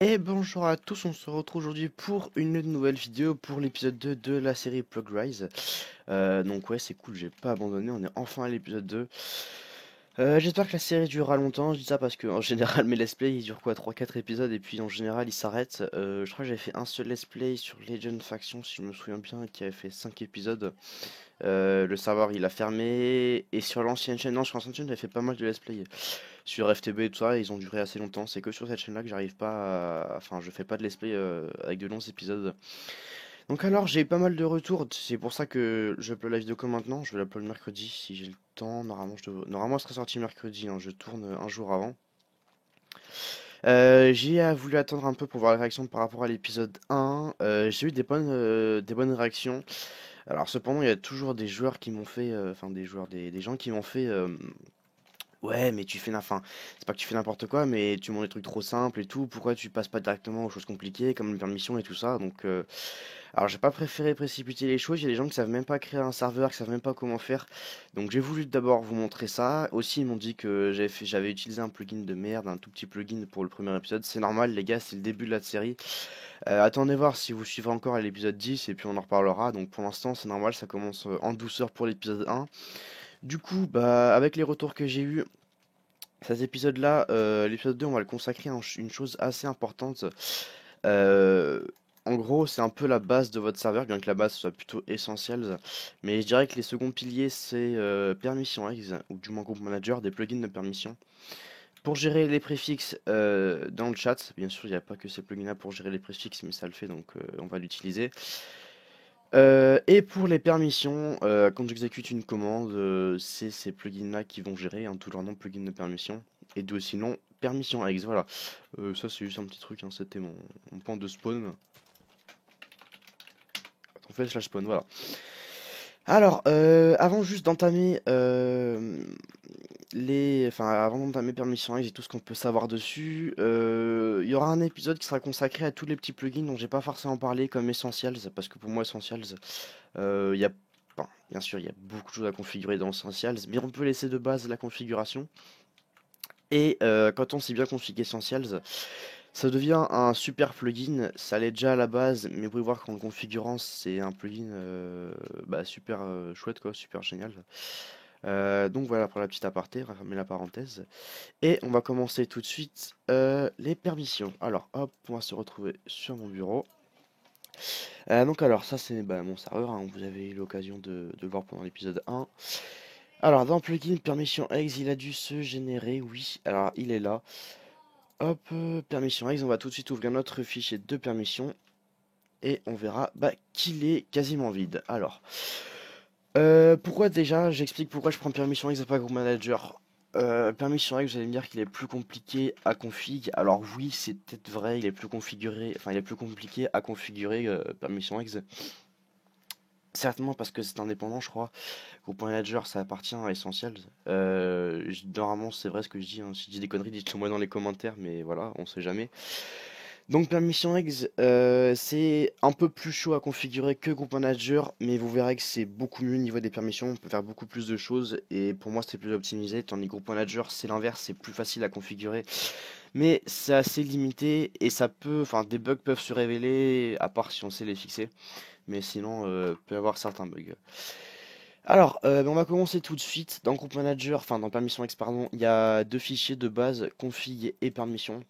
Et bonjour à tous, on se retrouve aujourd'hui pour une nouvelle vidéo pour l'épisode 2 de la série Plug Rise. Donc ouais, c'est cool, j'ai pas abandonné, on est enfin à l'épisode 2. J'espère que la série durera longtemps, je dis ça parce que en général mes let's play ils durent quoi, 3-4 épisodes et puis en général ils s'arrêtent. Je crois que j'avais fait un seul let's play sur Legend Faction si je me souviens bien qui avait fait 5 épisodes. Le serveur il a fermé et sur l'ancienne chaîne, non sur l'ancienne chaîne j'avais fait pas mal de let's play. Sur FTB et tout ça, ils ont duré assez longtemps. C'est que sur cette chaîne-là que j'arrive pas à... Enfin, je fais pas de let's play avec de longs épisodes. Donc alors, j'ai eu pas mal de retours. C'est pour ça que je upload la vidéo comme maintenant. Je vais l'upload mercredi si j'ai le temps. Normalement, elle sera sortie mercredi, hein. Je tourne un jour avant. J'ai voulu attendre un peu pour voir les réactions par rapport à l'épisode 1. J'ai eu des bonnes réactions. Alors cependant, il y a toujours des joueurs qui m'ont fait... Enfin, des joueurs, des gens qui m'ont fait... Ouais, mais tu fais enfin, c'est pas que tu fais n'importe quoi, mais tu montres des trucs trop simples et tout. Pourquoi tu passes pas directement aux choses compliquées comme les permissions et tout ça? Donc, alors j'ai pas préféré précipiter les choses. Il y a des gens qui savent même pas créer un serveur, qui savent même pas comment faire. Donc j'ai voulu d'abord vous montrer ça. Aussi, ils m'ont dit que j'avais utilisé un plugin de merde, un tout petit plugin pour le premier épisode. C'est normal, les gars, c'est le début de la série. Attendez voir si vous suivrez encore à l'épisode 10 et puis on en reparlera. Donc pour l'instant, c'est normal, ça commence en douceur pour l'épisode 1. Du coup, bah, avec les retours que j'ai eus, cet épisode-là, l'épisode 2, on va le consacrer à une chose assez importante. Euh, En gros, c'est un peu la base de votre serveur, bien que la base soit plutôt essentielle. Mais je dirais que les seconds piliers, c'est Permission Eggs, ou du moins Group Manager, des plugins de permission. Pour gérer les préfixes dans le chat, bien sûr, il n'y a pas que ces plugins-là pour gérer les préfixes, mais ça le fait, donc on va l'utiliser. Et pour les permissions, quand j'exécute une commande, c'est ces plugins-là qui vont gérer, hein, tout leur nom plugin de permission. Et de sinon, permission ex, voilà. Ça c'est juste un petit truc, hein, c'était mon point de spawn. On fait slash spawn, voilà. Alors, avant juste d'entamer enfin, avant d'entamer permission ex et tout ce qu'on peut savoir dessus, il y aura un épisode qui sera consacré à tous les petits plugins dont j'ai pas forcément parlé, comme Essentials, parce que pour moi Essentials, il y a, bon, bien sûr, il y a beaucoup de choses à configurer dans Essentials, mais on peut laisser de base la configuration. Et quand on sait bien configurer Essentials, ça devient un super plugin. Ça l'est déjà à la base, mais vous pouvez voir qu'en le configurant, c'est un plugin bah, super chouette, quoi, super génial. Donc voilà pour la petite aparté, refermer la parenthèse. Et on va commencer tout de suite les permissions. Alors hop, on va se retrouver sur mon bureau. Donc alors ça c'est bah, mon serveur, hein, vous avez eu l'occasion de le voir pendant l'épisode 1. Alors dans plugin permission ex il a dû se générer, oui, alors il est là. Hop, permission ex, on va tout de suite ouvrir notre fichier de permission et on verra bah, qu'il est quasiment vide. Alors, pourquoi déjà, j'explique pourquoi je prends permission ex et pas group manager. Permission ex, vous allez me dire qu'il est plus compliqué à config. Alors oui, c'est peut-être vrai, il est plus configuré, enfin il est plus compliqué à configurer permission ex. Certainement parce que c'est indépendant, je crois. Group Manager, ça appartient à Essentials. Normalement, c'est vrai ce que je dis, hein. Si je dis des conneries, dites-le moi dans les commentaires, mais voilà, on sait jamais. Donc, Permission Eggs, c'est un peu plus chaud à configurer que Group Manager, mais vous verrez que c'est beaucoup mieux au niveau des permissions. On peut faire beaucoup plus de choses, et pour moi, c'est plus optimisé. Tandis que Group Manager, c'est l'inverse, c'est plus facile à configurer, mais c'est assez limité, et ça peut, enfin, des bugs peuvent se révéler, à part si on sait les fixer. Mais sinon, peut y avoir certains bugs. Alors, on va commencer tout de suite. Dans Group Manager, enfin dans Permission X, pardon, il y a deux fichiers de base, config et permission.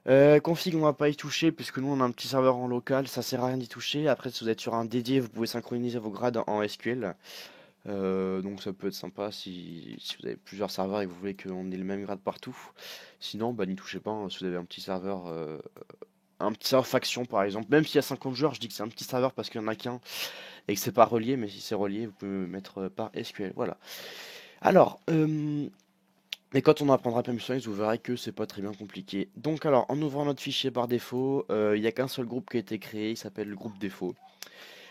Config, on va pas y toucher puisque nous on a un petit serveur en local, ça sert à rien d'y toucher. Après, si vous êtes sur un dédié, vous pouvez synchroniser vos grades en SQL. Donc ça peut être sympa si vous avez plusieurs serveurs et que vous voulez qu'on ait le même grade partout. Sinon, bah n'y touchez pas, hein, si vous avez un petit serveur faction par exemple. Même s'il y a 50 joueurs, je dis que c'est un petit serveur parce qu'il y en a qu'un et que c'est pas relié, mais si c'est relié, vous pouvez me mettre par SQL. Voilà. Alors, mais quand on apprendra Permission X, vous verrez que c'est pas très bien compliqué. Donc alors, en ouvrant notre fichier par défaut, il n'y a qu'un seul groupe qui a été créé, il s'appelle le groupe défaut.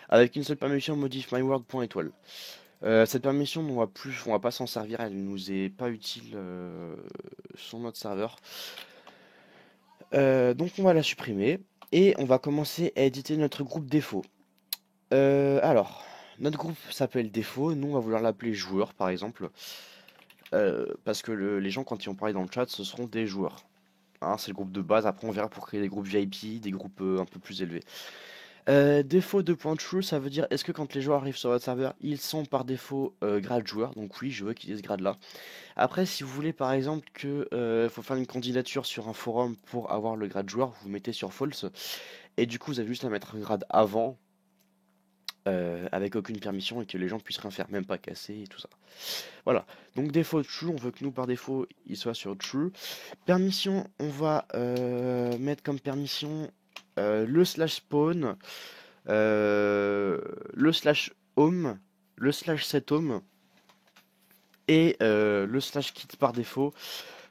Avec une seule permission, modif myworld.étoile. Cette permission, on va pas s'en servir, elle nous est pas utile sur notre serveur. Donc on va la supprimer et on va commencer à éditer notre groupe défaut. Alors, notre groupe s'appelle défaut, nous on va vouloir l'appeler joueur par exemple. Parce que les gens quand ils vont parler dans le chat, ce seront des joueurs. hein, c'est le groupe de base. Après, on verra pour créer des groupes VIP, des groupes un peu plus élevés. Défaut de point true, ça veut dire est-ce que quand les joueurs arrivent sur votre serveur, ils sont par défaut grade joueur. Donc oui, je veux qu'ils aient ce grade là. Après, si vous voulez par exemple que faut faire une candidature sur un forum pour avoir le grade joueur, vous mettez sur false. Et du coup, vous avez juste à mettre un grade avant avec aucune permission et que les gens puissent rien faire, même pas casser et tout ça. Voilà. Donc défaut true, on veut que nous par défaut il soit sur true. Permission, on va mettre comme permission le slash spawn, le slash home, le slash set home et le slash kit par défaut.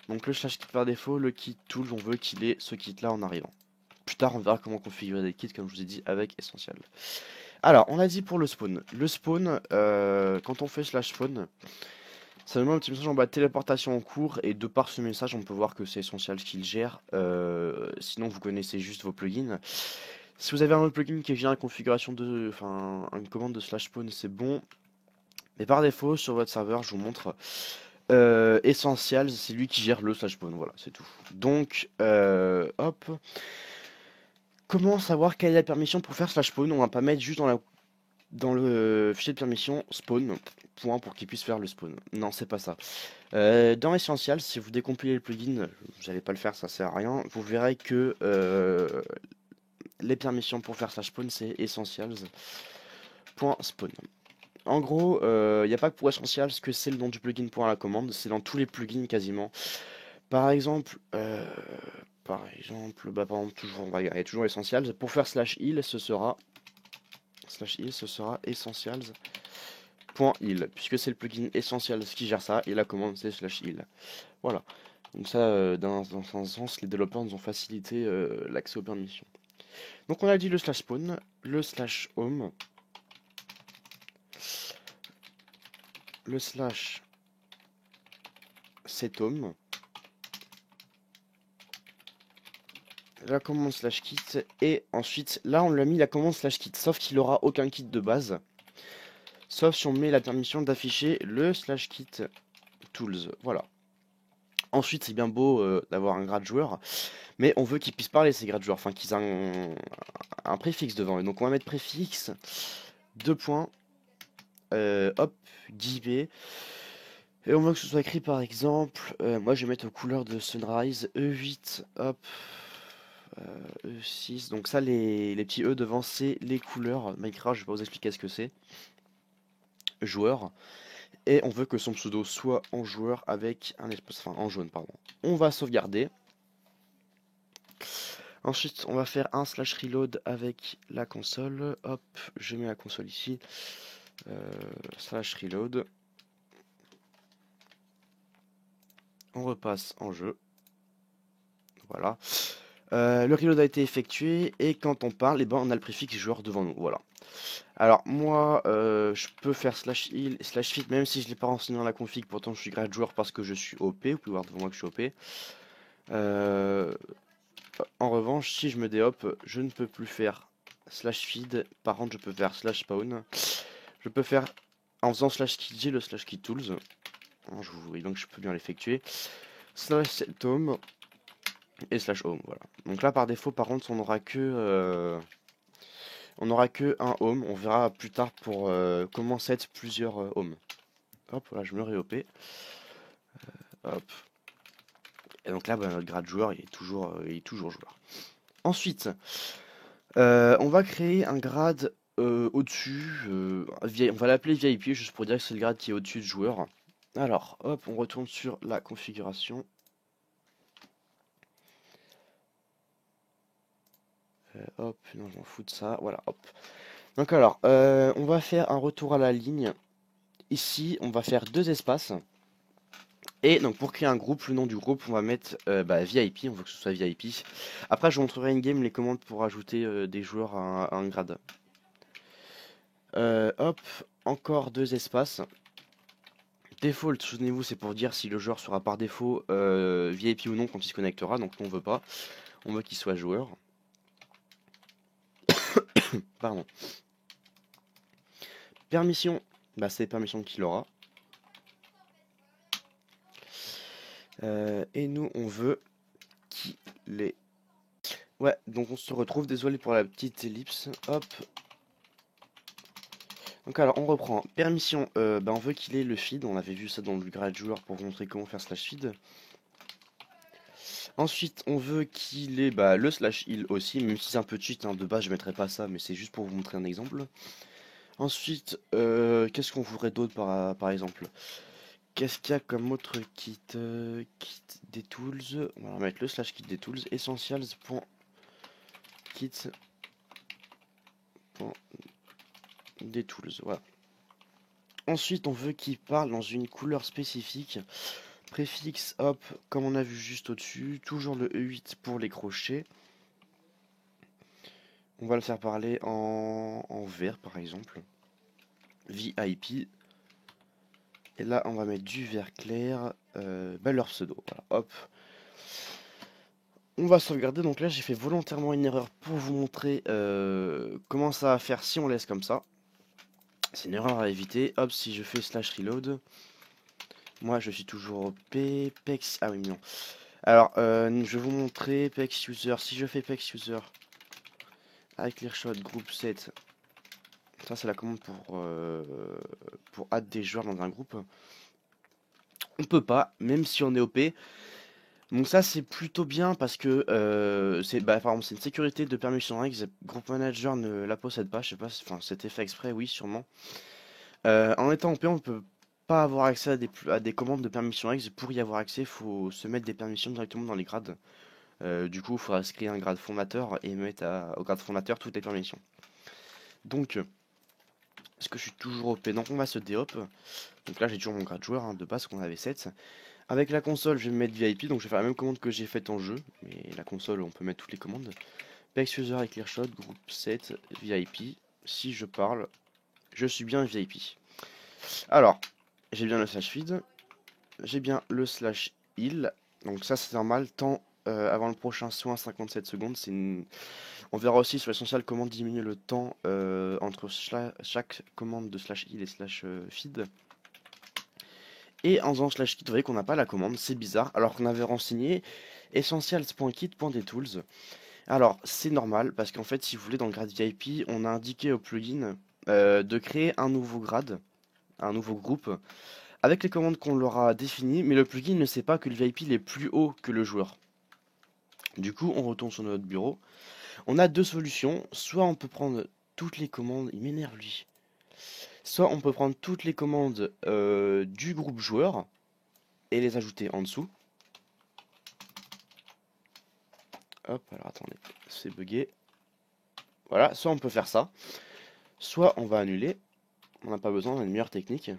Donc le slash kit par défaut, le kit tools, on veut qu'il ait ce kit là en arrivant. Plus tard, on verra comment configurer des kits, comme je vous ai dit, avec Essential. Alors, on l'a dit pour le spawn. Le spawn, quand on fait slash spawn, ça nous met un petit message en bas de téléportation en cours, et de par ce message, on peut voir que c'est Essential qui le gère. Sinon, vous connaissez juste vos plugins. Si vous avez un autre plugin qui vient à configuration de, enfin, une commande de slash spawn, c'est bon. Mais par défaut, sur votre serveur, je vous montre. Essential, c'est lui qui gère le slash spawn, voilà, c'est tout. Donc, hop. Comment savoir quelle est la permission pour faire slash spawn? On va pas mettre juste dans le fichier de permission spawn, point pour qu'il puisse faire le spawn. Non, c'est pas ça. Dans Essential, si vous décompilez le plugin, vous n'allez pas le faire, ça sert à rien. Vous verrez que les permissions pour faire slash spawn, c'est essentials.spawn. En gros, il n'y a pas que pour Essentials que c'est le nom du plugin pour la commande, c'est dans tous les plugins quasiment. Par exemple, bah, par exemple toujours, il y a toujours Essentials. Pour faire slash heal, ce sera essentials.heal, puisque c'est le plugin Essentials qui gère ça, et la commande c'est slash heal. Voilà. Donc ça, dans un sens, les développeurs nous ont facilité l'accès aux permissions. Donc on a dit le slash spawn, le slash home, le slash set home, la commande slash kit, et ensuite là on lui a mis la commande slash kit, sauf qu'il aura aucun kit de base, sauf si on met la permission d'afficher le slash kit tools. Voilà. Ensuite, c'est bien beau d'avoir un grade joueur, mais on veut qu'ils puissent parler ces grades joueurs, enfin qu'ils aient un préfixe devant eux. Donc on va mettre préfixe, deux points, hop, guillemets, et on veut que ce soit écrit par exemple, moi je vais mettre aux couleurs de Sunrise, E8, hop, E6, donc ça les petits E devant c'est les couleurs, Minecraft, je vais pas vous expliquer ce que c'est, joueur. Et on veut que son pseudo soit en joueur avec un espace, enfin en jaune, pardon. On va sauvegarder. Ensuite, on va faire un slash reload avec la console. Hop, je mets la console ici. Slash reload. On repasse en jeu. Voilà. Le reload a été effectué et quand on parle, eh ben, on a le préfixe joueur devant nous. Voilà. Alors moi, je peux faire slash heal, slash fit, même si je ne l'ai pas renseigné dans la config. Pourtant, je suis grade joueur parce que je suis OP. Vous pouvez voir devant moi que je suis OP. En revanche, si je me déhop, je ne peux plus faire slash feed. Par contre, je peux faire slash spawn. Je peux faire, en faisant slash kit, j'ai le slash kit tools. Et donc je peux bien l'effectuer. Slash set home et slash home. Voilà. Donc là, par défaut, par contre, on n'aura que un home. On verra plus tard pour comment set plusieurs homes. Hop, là, je me réop. Hop. Et donc là, bah, notre grade joueur, il est toujours joueur. Ensuite, on va créer un grade au-dessus. On va l'appeler VIP juste pour dire que c'est le grade qui est au-dessus du joueur. Alors, hop, on retourne sur la configuration. Hop, non, je m'en fous de ça. Voilà, hop. Donc alors, on va faire un retour à la ligne. Ici, on va faire deux espaces. Et donc pour créer un groupe, le nom du groupe, on va mettre VIP, on veut que ce soit VIP. Après, je vous montrerai in-game les commandes pour ajouter des joueurs à un grade. Hop, encore deux espaces. Default, souvenez-vous, c'est pour dire si le joueur sera par défaut VIP ou non quand il se connectera, donc nous on veut pas. On veut qu'il soit joueur. Pardon. Permission, bah c'est les permissions qu'il aura. Et nous on veut qu'il les... Ouais, donc on se retrouve, désolé pour la petite ellipse, hop. Donc alors, on reprend. Permission, on veut qu'il ait le feed, on avait vu ça dans le grade joueur pour vous montrer comment faire slash feed. Ensuite, on veut qu'il ait le slash heal aussi, même si c'est un peu cheat, hein, de base je mettrais pas ça, mais c'est juste pour vous montrer un exemple. Ensuite, qu'est-ce qu'on voudrait d'autre par exemple? Qu'est-ce qu'il y a comme autre kit? Kit des tools. On va mettre le slash kit des tools. Essentials.kit.des tools. Voilà. Ensuite, on veut qu'il parle dans une couleur spécifique. Préfixe, hop, comme on a vu juste au-dessus. Toujours le E8 pour les crochets. On va le faire parler en vert, par exemple. VIP. Et là, on va mettre du vert clair. Leur pseudo. Voilà, hop. On va sauvegarder, donc là j'ai fait volontairement une erreur pour vous montrer comment ça va faire si on laisse comme ça. C'est une erreur à éviter. Hop, si je fais slash reload, moi je suis toujours au pex. Ah oui, non. Alors, je vais vous montrer pex user. Si je fais pex user avec clearshot group set, ça c'est la commande pour add des joueurs dans un groupe. On peut pas, même si on est OP. Donc ça c'est plutôt bien parce que par exemple c'est une sécurité de permission X, Group Manager ne la possède pas, je sais pas, enfin c'était fait exprès, oui sûrement. En étant OP on peut pas avoir accès à des commandes de permission X, pour y avoir accès il faut se mettre des permissions directement dans les grades. Du coup il faudra se créer un grade fondateur et mettre au grade fondateur toutes les permissions. Donc, est-ce que je suis toujours OP? Donc on va se déhop. Donc là j'ai toujours mon grade joueur, hein, de base qu'on avait 7. Avec la console, je vais me mettre VIP, donc je vais faire la même commande que j'ai faite en jeu. Mais la console, on peut mettre toutes les commandes. Pex user et clearshot, group set, VIP. Si je parle, je suis bien VIP. Alors, j'ai bien le slash feed. J'ai bien le slash heal. Donc ça, c'est normal. Temps avant le prochain soin, 57 secondes. On verra aussi sur l'essentiel comment diminuer le temps entre chaque commande de slash heal et slash feed. Et en faisant slash kit, vous voyez qu'on n'a pas la commande, c'est bizarre, alors qu'on avait renseigné essentials.kit.detools. Alors, c'est normal, parce qu'en fait, si vous voulez, dans le grade VIP, on a indiqué au plugin de créer un nouveau grade, un nouveau groupe, avec les commandes qu'on leur a définies, mais le plugin ne sait pas que le VIP est plus haut que le joueur. Du coup, on retourne sur notre bureau. On a deux solutions, soit on peut prendre toutes les commandes, il m'énerve lui. Soit on peut prendre toutes les commandes du groupe joueur, et les ajouter en dessous. Hop, alors attendez, c'est bugué. Voilà, soit on peut faire ça, soit on va annuler. On n'a pas besoin, on a une meilleure technique.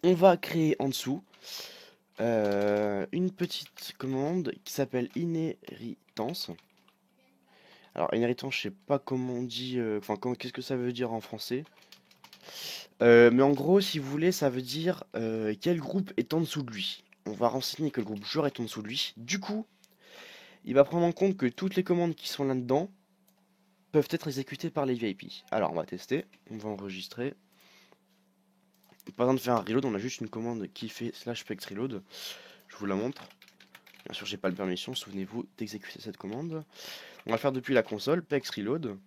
On va créer en dessous une petite commande qui s'appelle inheritance. Alors inheritance, je sais pas comment on dit, qu'est-ce que ça veut dire en français. Mais en gros, si vous voulez, ça veut dire quel groupe est en dessous de lui. On va renseigner que le groupe joueur est en dessous de lui. Du coup, il va prendre en compte que toutes les commandes qui sont là-dedans peuvent être exécutées par les VIP. Alors, on va tester. On va enregistrer. Pas besoin de faire un reload, on a juste une commande qui fait slash pex reload. Je vous la montre. Bien sûr, j'ai pas le permission, souvenez-vous d'exécuter cette commande. On va le faire depuis la console, pex reload.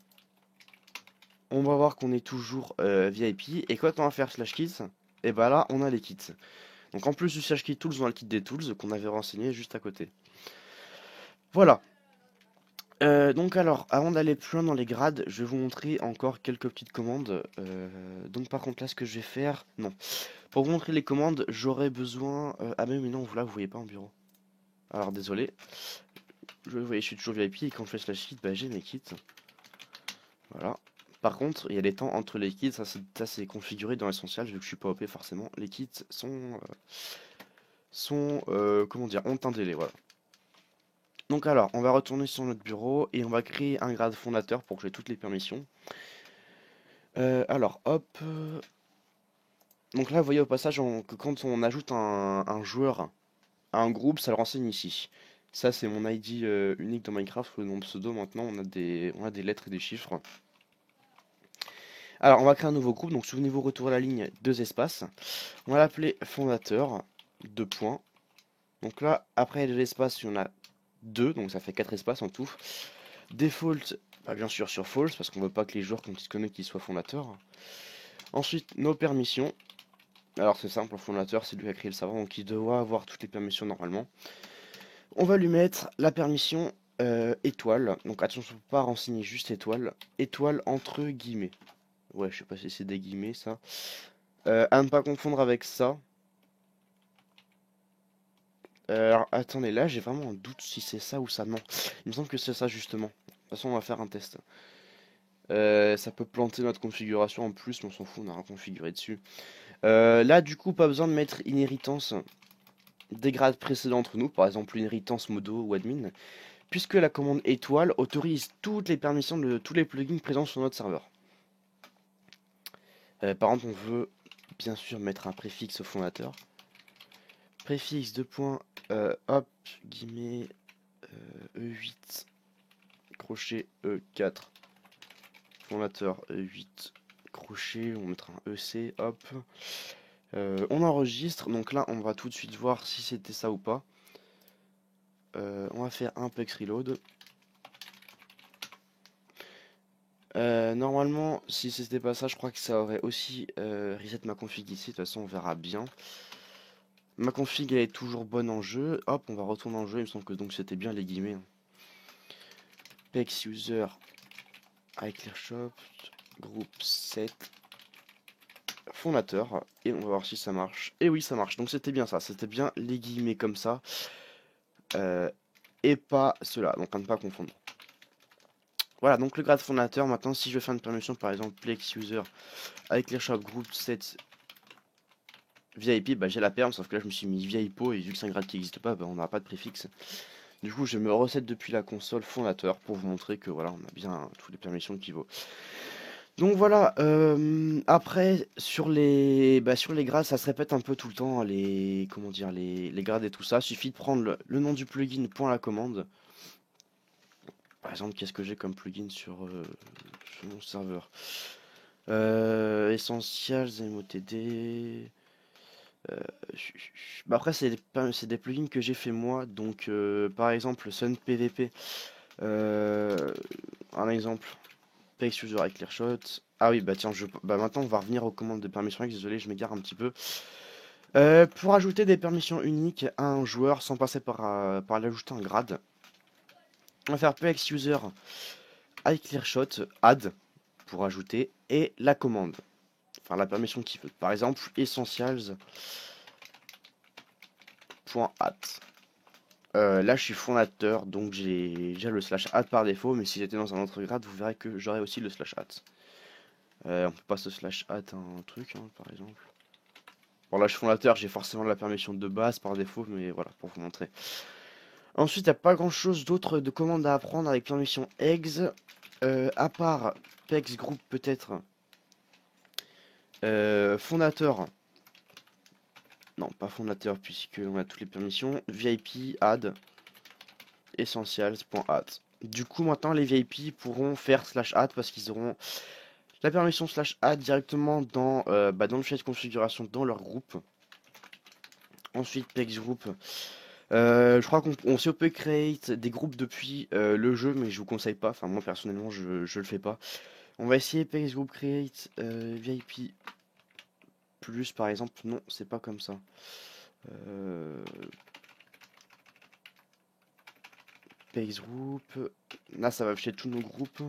On va voir qu'on est toujours VIP. Et quand on va faire slash kits, et bah là, on a les kits. Donc en plus du slash kit tools, on a le kit des tools qu'on avait renseigné juste à côté. Voilà. Donc alors, avant d'aller plus loin dans les grades, je vais vous montrer encore quelques petites commandes. Donc par contre là, ce que je vais faire... Non. Pour vous montrer les commandes, j'aurais besoin... ah mais non, là, vous voyez pas en bureau. Alors désolé. Vous voyez, je suis toujours VIP et quand je fais slash kit, j'ai mes kits. Voilà. Par contre, il y a des temps entre les kits, ça c'est configuré dans l'essentiel, vu que je suis pas OP forcément. Les kits comment dire, ont un délai, voilà. Donc alors, on va retourner sur notre bureau et on va créer un grade fondateur pour que j'ai toutes les permissions. Alors, hop. Donc là, vous voyez au passage que quand on ajoute un joueur à un groupe, ça le renseigne ici. Ça, c'est mon ID unique dans Minecraft, le nom pseudo. Maintenant, on a des lettres et des chiffres. Alors, on va créer un nouveau groupe. Donc, souvenez-vous, retour à la ligne, 2 espaces. On va l'appeler fondateur, 2 points. Donc là, après l'espace, il y en a 2, donc ça fait 4 espaces en tout. Default, bah, bien sûr sur false, parce qu'on veut pas que les joueurs quand ils se connectent ils soient fondateurs. Ensuite, nos permissions. Alors c'est simple, le fondateur c'est lui qui a créé le serveur, donc il doit avoir toutes les permissions normalement. On va lui mettre la permission étoile, donc attention pas renseigner juste étoile, étoile entre guillemets. Ouais, je sais pas si c'est des guillemets ça. À ne pas confondre avec ça. Alors attendez, là j'ai vraiment un doute si c'est ça ou ça, non. Il me semble que c'est ça justement. De toute façon on va faire un test. Ça peut planter notre configuration en plus, mais on s'en fout, on a reconfiguré dessus. Là du coup pas besoin de mettre inheritance des grades précédents entre nous, par exemple inheritance modo ou admin, puisque la commande étoile autorise toutes les permissions de tous les plugins présents sur notre serveur. Par contre on veut bien sûr mettre un préfixe au fondateur. Préfixe de points, hop, guillemets, E8, crochet E4, fondateur E8, crochet, on mettra un EC, hop. On enregistre, donc là on va tout de suite voir si c'était ça ou pas. On va faire un PEX reload. Normalement, si c'était pas ça, je crois que ça aurait aussi reset ma config ici. De toute façon, on verra bien. Ma config elle est toujours bonne en jeu. Hop, on va retourner en jeu. Il me semble que donc c'était bien les guillemets. PEX user iClearShop group 7 fondateur. Et on va voir si ça marche. Et oui, ça marche. Donc c'était bien ça. C'était bien les guillemets comme ça. Et pas cela. Donc à ne pas confondre. Voilà, donc le grade fondateur. Maintenant, si je veux faire une permission, par exemple, PEX user iClearShop group 7 VIP, bah j'ai la perm, sauf que là je me suis mis VIPO et vu que c'est un grade qui n'existe pas, bah, on n'aura pas de préfixe. Du coup je me recette depuis la console fondateur pour vous montrer que voilà, on a bien toutes les permissions qu'il vaut. Donc voilà, après sur les grades ça se répète un peu tout le temps, les comment dire les grades et tout ça. Suffit de prendre le nom du plugin point la commande. Par exemple, qu'est-ce que j'ai comme plugin sur mon serveur, Essentials, MOTD. Bah après, c'est des plugins que j'ai fait moi. Donc, par exemple, Sun PVP. Un exemple. PX User avec ClearShot. Ah oui, bah tiens, bah maintenant, on va revenir aux commandes de permission X. Désolé, je m'égare un petit peu. Pour ajouter des permissions uniques à un joueur sans passer par l'ajouter en grade, on va faire PX User avec ClearShot add pour ajouter et la commande. Enfin, la permission qu'il veut. Par exemple, essentials.add. Là, je suis fondateur, donc j'ai déjà le slash add par défaut, mais si j'étais dans un autre grade, vous verrez que j'aurais aussi le slash add. On peut pas se slash add un truc, hein, par exemple. Bon, là, je suis fondateur, j'ai forcément la permission de base par défaut, mais voilà, pour vous montrer. Ensuite, il n'y a pas grand chose d'autre de commande à apprendre avec permission ex, à part pex group peut-être. Fondateur. Non, pas fondateur, puisqu'on a toutes les permissions. VIP, add, essentials.add. Du coup, maintenant, les VIP pourront faire slash add parce qu'ils auront la permission slash add directement dans le fichier de configuration dans leur groupe. Ensuite, pex group. Je crois qu'on sait peut create des groupes depuis le jeu, mais je vous conseille pas. Enfin, moi personnellement, je le fais pas. On va essayer pex group create VIP plus par exemple. Non, c'est pas comme ça. Pex group. Là, ça va afficher tous nos groupes.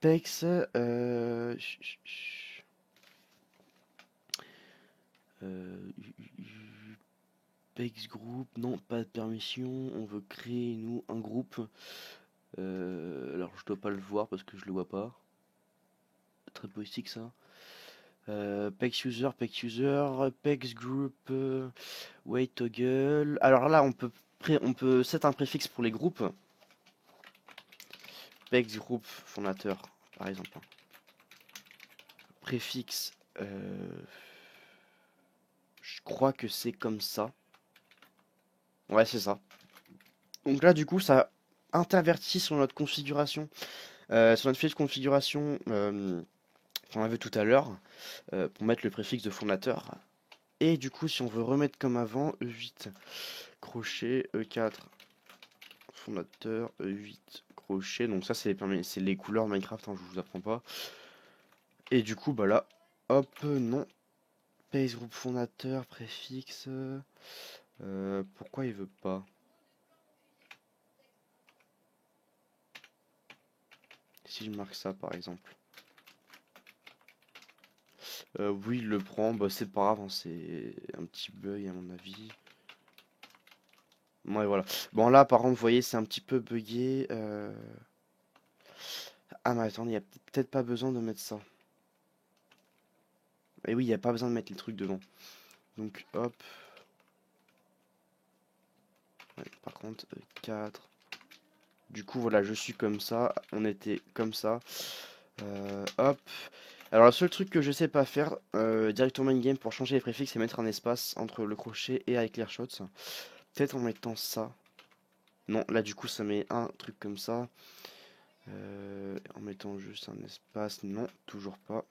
Pex. Pex group, non, pas de permission. On veut créer nous un groupe. Alors je dois pas le voir parce que je le vois pas. Très poétique ça. Pex user, pex group, wait toggle. Alors là on peut set un préfixe pour les groupes. Pex group fondateur par exemple. Préfixe. Je crois que c'est comme ça. Ouais, c'est ça. Donc là, du coup, ça intervertit sur notre configuration, sur notre fiche de configuration qu'on avait tout à l'heure, pour mettre le préfixe de fondateur. Et du coup, si on veut remettre comme avant, E8, crochet, E4, fondateur, 8 crochets. Donc ça c'est les couleurs de Minecraft, hein, je vous apprends pas. Et du coup bah là, hop, non. Base groupe fondateur, préfixe. Pourquoi il veut pas? Si je marque ça par exemple. Oui, il le prend, bah c'est pas grave, hein, c'est un petit bug à mon avis. Ouais, voilà. Bon, là, par contre, vous voyez, c'est un petit peu buggé. Ah, mais attendez, il n'y a peut-être pas besoin de mettre ça. Et oui, il n'y a pas besoin de mettre les trucs dedans. Donc, hop. Ouais, par contre, 4. Du coup, voilà, je suis comme ça. On était comme ça. Hop. Alors, le seul truc que je sais pas faire directement in-game pour changer les préfixes, c'est mettre un espace entre le crochet et avec l'airshots. Peut-être en mettant ça. Non, là, du coup, ça met un truc comme ça. En mettant juste un espace, non, toujours pas.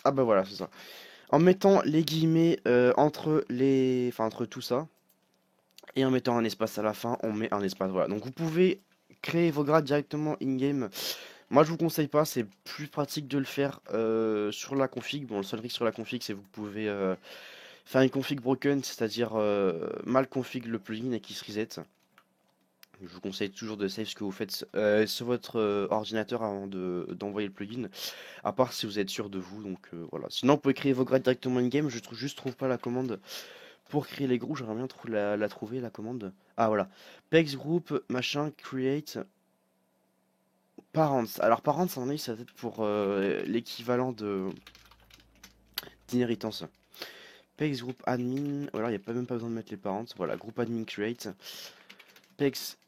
Ah bah voilà, c'est ça. En mettant les guillemets entre tout ça, et en mettant un espace à la fin, on met un espace, voilà. Donc vous pouvez créer vos grades directement in-game. Moi je vous conseille pas, c'est plus pratique de le faire sur la config. Bon, le seul risque sur la config, c'est que vous pouvez faire une config broken, c'est-à-dire mal config le plugin et qui se reset. Je vous conseille toujours de save ce que vous faites sur votre ordinateur avant d'envoyer le plugin, à part si vous êtes sûr de vous, donc voilà. Sinon, vous pouvez créer vos grades directement in-game, trouve pas la commande pour créer les groupes, j'aimerais bien la trouver, la commande. Ah voilà, pex group, machin, create, parents. Alors parents, à mon avis, ça va être pour l'équivalent de d'inheritance. Pex group admin, ou alors il n'y a pas, même pas besoin de mettre les parents, voilà, groupe admin create, pex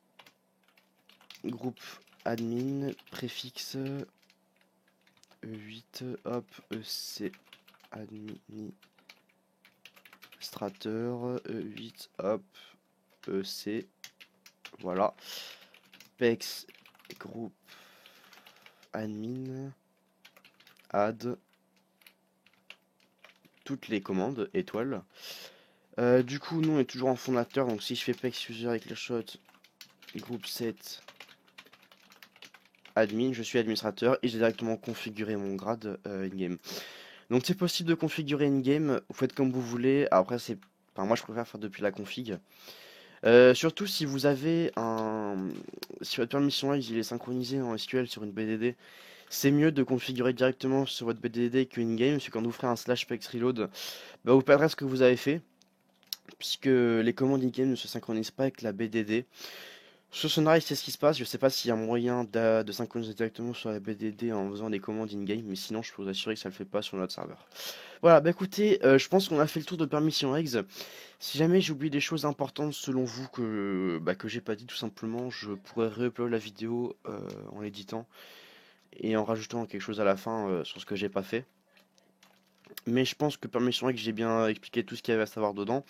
groupe admin, préfixe 8, hop, EC administrateur, 8, hop, EC, voilà, pex group admin, add, toutes les commandes, étoile. Du coup, nous on est toujours en fondateur, donc si je fais pex user avec le shot, group set admin, je suis administrateur et j'ai directement configuré mon grade in-game. Donc c'est possible de configurer in-game, vous faites comme vous voulez, après c'est... Enfin, moi je préfère faire depuis la config. Surtout si vous avez un... Si votre permission là il est synchronisé en SQL sur une BDD, c'est mieux de configurer directement sur votre BDD que in-game, parce que quand vous ferez un slash pex reload, bah, vous perdrez ce que vous avez fait, puisque les commandes in-game ne se synchronisent pas avec la BDD. Sur Sonar, c'est ce qui se passe. Je sais pas s'il y a moyen de synchroniser directement sur la BDD en faisant des commandes in-game, mais sinon, je peux vous assurer que ça le fait pas sur notre serveur. Voilà, bah écoutez, je pense qu'on a fait le tour de permission eggs. Si jamais j'ai oublié des choses importantes selon vous que j'ai pas dit tout simplement, je pourrais réuploader la vidéo en l'éditant et en rajoutant quelque chose à la fin sur ce que j'ai pas fait. Mais je pense que permission eggs, j'ai bien expliqué tout ce qu'il y avait à savoir dedans.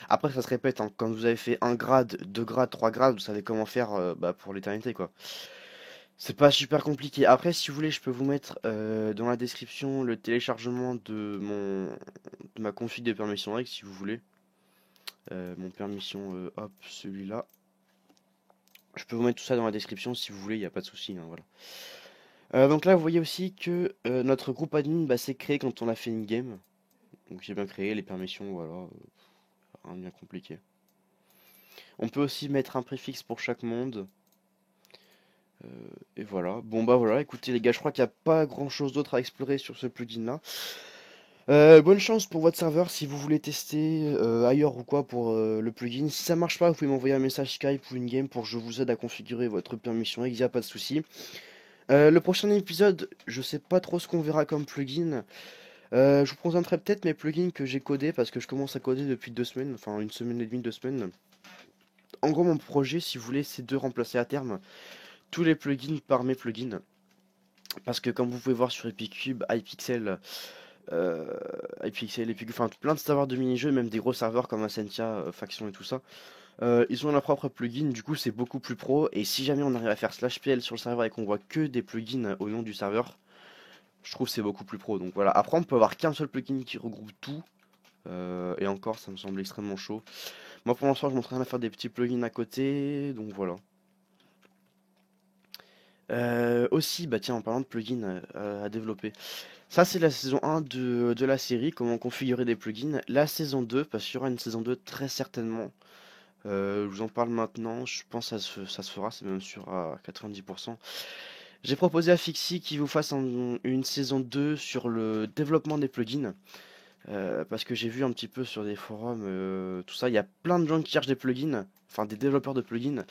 Après, ça se répète, hein, quand vous avez fait un grade, 2 grades, 3 grades, vous savez comment faire pour l'éternité, quoi. C'est pas super compliqué. Après, si vous voulez, je peux vous mettre dans la description le téléchargement de ma config de permission règles, si vous voulez. Mon permission, hop, celui-là. Je peux vous mettre tout ça dans la description si vous voulez, il n'y a pas de souci, hein, voilà. Donc là, vous voyez aussi que notre groupe admin s'est créé quand on a fait une game. Donc j'ai bien créé les permissions, voilà, rien de bien compliqué. On peut aussi mettre un préfixe pour chaque monde. Et voilà. Bon bah voilà, écoutez les gars, je crois qu'il n'y a pas grand chose d'autre à explorer sur ce plugin là. Bonne chance pour votre serveur si vous voulez tester ailleurs ou quoi pour le plugin. Si ça marche pas, vous pouvez m'envoyer un message Skype ou une game pour que je vous aide à configurer votre permission, il n'y a pas de souci. Le prochain épisode, je sais pas trop ce qu'on verra comme plugin. Je vous présenterai peut-être mes plugins que j'ai codés parce que je commence à coder depuis 2 semaines, enfin une semaine et demie, 2 semaines. En gros, mon projet, si vous voulez, c'est de remplacer à terme tous les plugins par mes plugins. Parce que comme vous pouvez voir sur Epicube, iPixel, iPixel, Epicube, enfin plein de serveurs de mini-jeux, même des gros serveurs comme Ascentia, Faction et tout ça, ils ont leur propre plugin, du coup c'est beaucoup plus pro. Et si jamais on arrive à faire slash PL sur le serveur et qu'on voit que des plugins au nom du serveur, Je trouve que c'est beaucoup plus pro. Donc voilà. Après, on peut avoir qu'un seul plugin qui regroupe tout. Et encore, ça me semble extrêmement chaud. Moi, pour l'instant, je m'entraîne à faire des petits plugins à côté. Donc voilà. Aussi, bah tiens, en parlant de plugins à développer. Ça, c'est la saison 1 de la série, comment configurer des plugins. La saison 2, parce qu'il y aura une saison 2 très certainement. Je vous en parle maintenant, je pense que ça se fera, c'est même sûr à 90%. J'ai proposé à Fixie qu'il vous fasse une saison 2 sur le développement des plugins. Parce que j'ai vu un petit peu sur des forums, tout ça, il y a plein de gens qui cherchent des plugins, enfin des développeurs de plugins,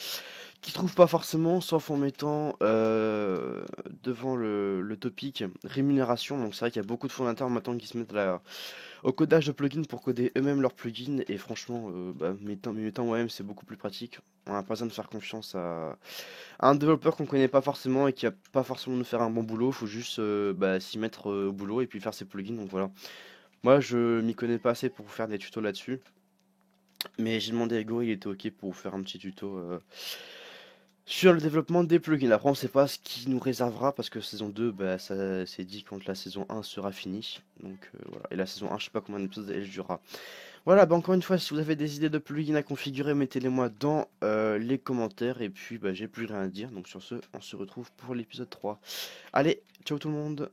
qui trouvent pas forcément, sauf en mettant devant le topic rémunération. Donc c'est vrai qu'il y a beaucoup de fondateurs maintenant qui se mettent au codage de plugins pour coder eux-mêmes leurs plugins. Et franchement, bah, mettant moi-même, c'est beaucoup plus pratique. On n'a pas besoin de faire confiance à un développeur qu'on connaît pas forcément et qui a pas forcément nous faire un bon boulot. Faut juste bah, s'y mettre au boulot et puis faire ses plugins. Donc voilà. Moi, je m'y connais pas assez pour vous faire des tutos là-dessus. Mais j'ai demandé à Ego, il était ok pour vous faire un petit tuto sur le développement des plugins. Après, on sait pas ce qui nous réservera parce que saison 2, bah, ça c'est dit quand la saison 1 sera finie. Donc voilà. Et la saison 1, je sais pas combien d'épisodes elle durera. Voilà, bah encore une fois, si vous avez des idées de plugins à configurer, mettez-les moi dans les commentaires. Et puis, bah, j'ai plus rien à dire. Donc sur ce, on se retrouve pour l'épisode 3. Allez, ciao tout le monde!